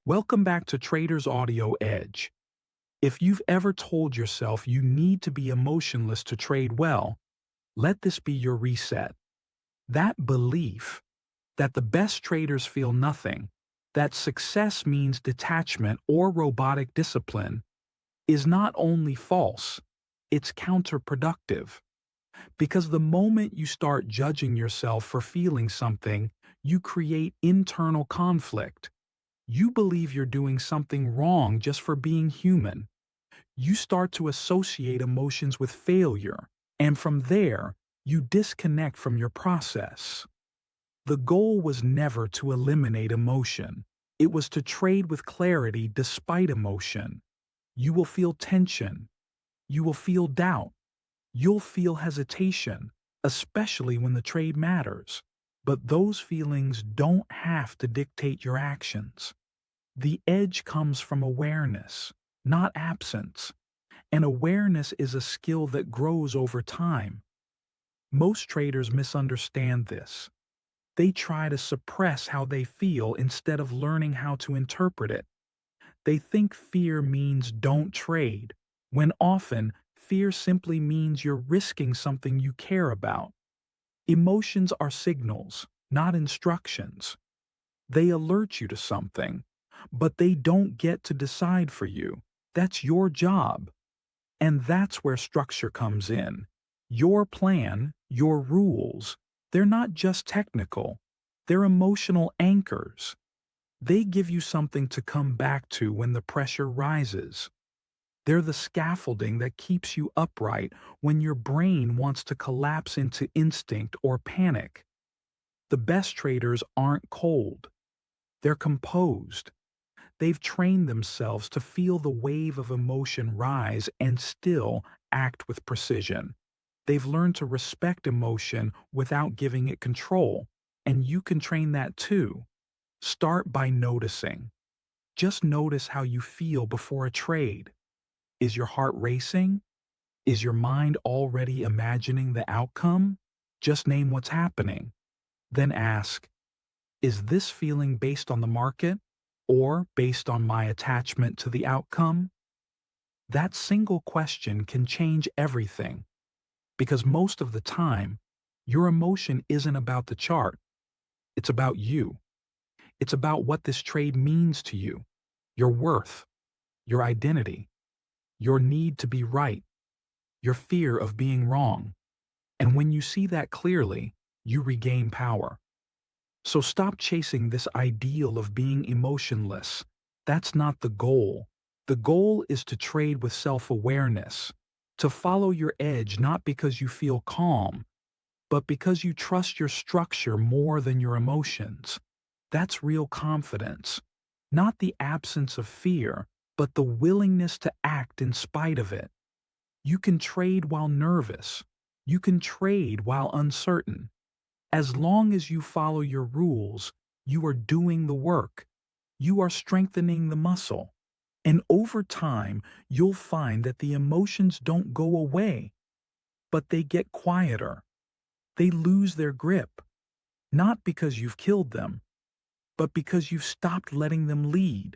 Welcome back to Trader's Audio Edge. If you've ever told yourself you need to be emotionless to trade well, let this be your reset. That belief that the best traders feel nothing, that success means detachment or robotic discipline, is not only false, it's counterproductive. Because the moment you start judging yourself for feeling something, you create internal conflict. You believe you're doing something wrong just for being human. You start to associate emotions with failure, and from there, you disconnect from your process. The goal was never to eliminate emotion. It was to trade with clarity despite emotion. You will feel tension. You will feel doubt. You'll feel hesitation, especially when the trade matters. But those feelings don't have to dictate your actions. The edge comes from awareness, not absence. And awareness is a skill that grows over time. Most traders misunderstand this. They try to suppress how they feel instead of learning how to interpret it. They think fear means don't trade, when often fear simply means you're risking something you care about. Emotions are signals, not instructions. They alert you to something, but they don't get to decide for you. That's your job. And that's where structure comes in. Your plan, your rules, they're not just technical, they're emotional anchors. They give you something to come back to when the pressure rises. They're the scaffolding that keeps you upright when your brain wants to collapse into instinct or panic. The best traders aren't cold, they're composed. They've trained themselves to feel the wave of emotion rise and still act with precision. They've learned to respect emotion without giving it control, and you can train that too. Start by noticing. Just notice how you feel before a trade. Is your heart racing? Is your mind already imagining the outcome? Just name what's happening. Then ask, is this feeling based on the market or based on my attachment to the outcome? That single question can change everything because most of the time, your emotion isn't about the chart. It's about you. It's about what this trade means to you, your worth, your identity, your need to be right, your fear of being wrong. And when you see that clearly, you regain power. So stop chasing this ideal of being emotionless. That's not the goal. The goal is to trade with self-awareness, to follow your edge not because you feel calm, but because you trust your structure more than your emotions. That's real confidence. Not the absence of fear, but the willingness to act in spite of it. You can trade while nervous. You can trade while uncertain. As long as you follow your rules, you are doing the work. You are strengthening the muscle. And over time, you'll find that the emotions don't go away, but they get quieter. They lose their grip, not because you've killed them, but because you've stopped letting them lead.